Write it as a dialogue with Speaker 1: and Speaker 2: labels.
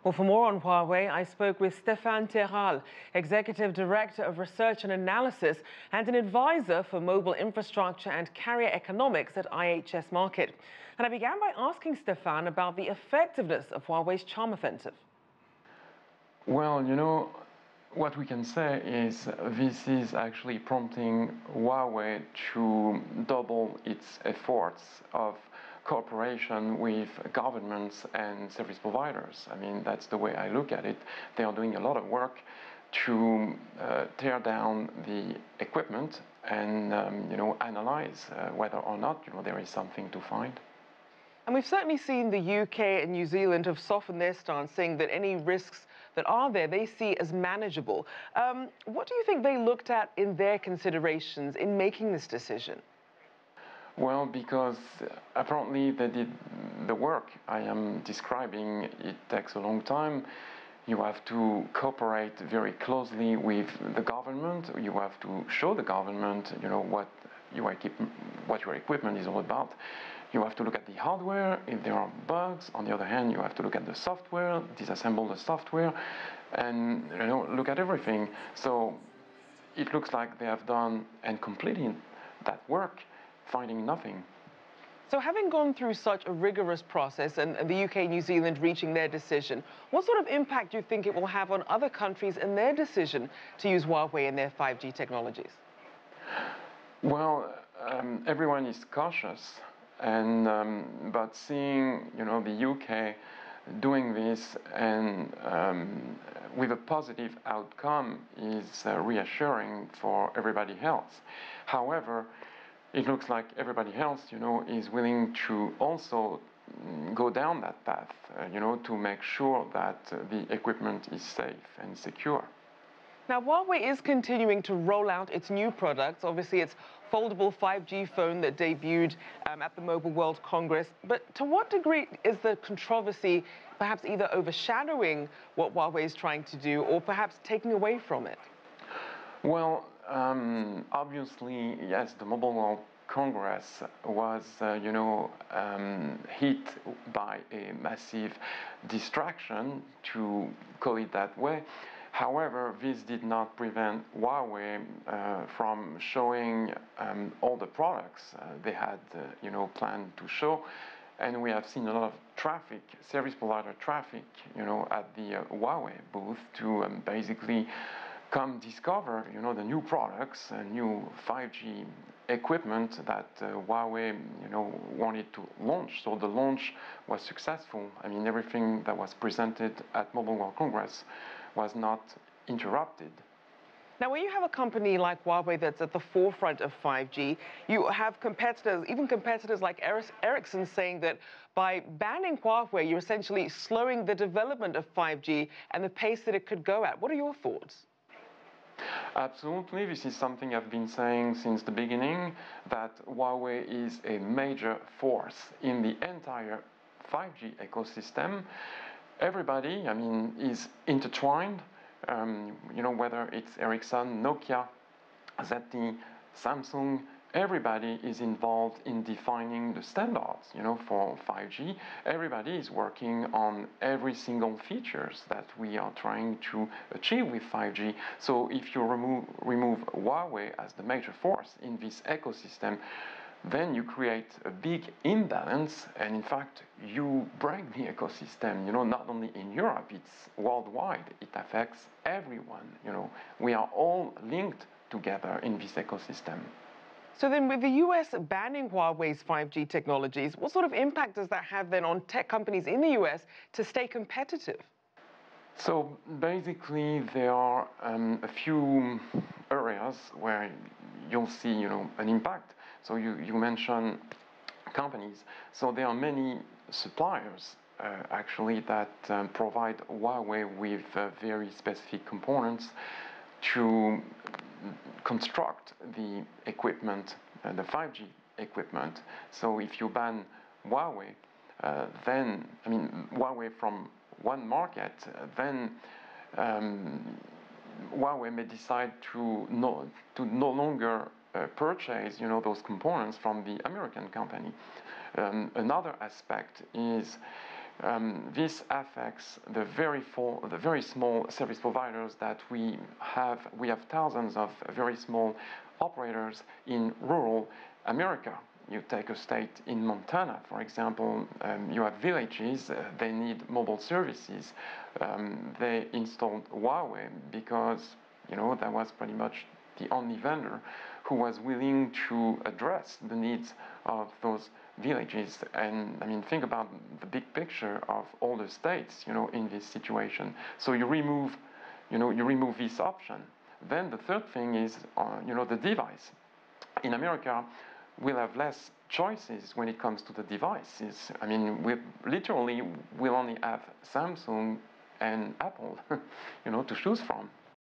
Speaker 1: Well, for more on Huawei, I spoke with Stephane Teral, Executive Director of Research and Analysis and an advisor for mobile infrastructure and carrier economics at IHS Markit. And I began by asking Stephane about the effectiveness of Huawei's charm offensive.
Speaker 2: Well, what we can say is this is actually prompting Huawei to double its efforts of cooperation with governments and service providers. I mean, that's the way I look at it. They are doing a lot of work to tear down the equipment and analyze whether or not there is something to find.
Speaker 1: And we've certainly seen the UK and New Zealand have softened their stance, saying that any risks that are there, they see as manageable. What do you think they looked at in their considerations in making this decision?
Speaker 2: Well, because apparently they did the work I am describing. It takes a long time. You have to cooperate very closely with the government. You have to show the government, what your equipment is all about. You have to look at the hardware, if there are bugs. On the other hand, you have to look at the software, disassemble the software, and look at everything. So it looks like they have done and completed that work, finding nothing.
Speaker 1: So having gone through such a rigorous process and the UK and New Zealand reaching their decision, what sort of impact do you think it will have on other countries and their decision to use Huawei in their 5G technologies?
Speaker 2: Well, everyone is cautious, and but seeing the UK doing this and with a positive outcome is reassuring for everybody else. However, it looks like everybody else, is willing to also go down that path, to make sure that the equipment is safe and secure.
Speaker 1: Now, Huawei is continuing to roll out its new products. Obviously, its foldable 5G phone that debuted at the Mobile World Congress. But to what degree is the controversy perhaps either overshadowing what Huawei is trying to do or perhaps taking away from it?
Speaker 2: Well, obviously, yes, the Mobile World Congress was, hit by a massive distraction, to call it that way. However, this did not prevent Huawei from showing all the products they had, planned to show. And we have seen a lot of traffic, service provider traffic, at the Huawei booth to basically come discover, the new products, new 5G equipment that Huawei, wanted to launch. So the launch was successful. I mean, everything that was presented at Mobile World Congress was not interrupted.
Speaker 1: Now, when you have a company like Huawei that's at the forefront of 5G, you have competitors, even competitors like Ericsson, saying that by banning Huawei, you're essentially slowing the development of 5G and the pace that it could go at. What are your thoughts?
Speaker 2: Absolutely. This is something I've been saying since the beginning, that Huawei is a major force in the entire 5G ecosystem. Everybody, is intertwined, whether it's Ericsson, Nokia, ZTE, Samsung, everybody is involved in defining the standards, for 5G. Everybody is working on every single features that we are trying to achieve with 5G. So if you remove Huawei as the major force in this ecosystem, then you create a big imbalance, and in fact, you break the ecosystem, not only in Europe, it's worldwide. It affects everyone, We are all linked together in this ecosystem.
Speaker 1: So then with the US banning Huawei's 5G technologies, what sort of impact does that have then on tech companies in the US to stay competitive?
Speaker 2: So basically, there are a few areas where you'll see, an impact. So you mentioned companies. So there are many suppliers, actually, that provide Huawei with very specific components to construct the equipment, the 5G equipment. So if you ban Huawei, then, Huawei from one market, then Huawei may decide to no longer purchase, those components from the American company. Another aspect is, This affects the very small service providers that we have. We have thousands of very small operators in rural America. You take a state in Montana, for example, you have villages, they need mobile services. They installed Huawei because, that was pretty much the only vendor who was willing to address the needs of those villages. And I mean, think about the big picture of all the states, in this situation. So you remove this option. Then the third thing is, the device. In America, we'll have less choices when it comes to the devices. I mean, we'll only have Samsung and Apple, to choose from.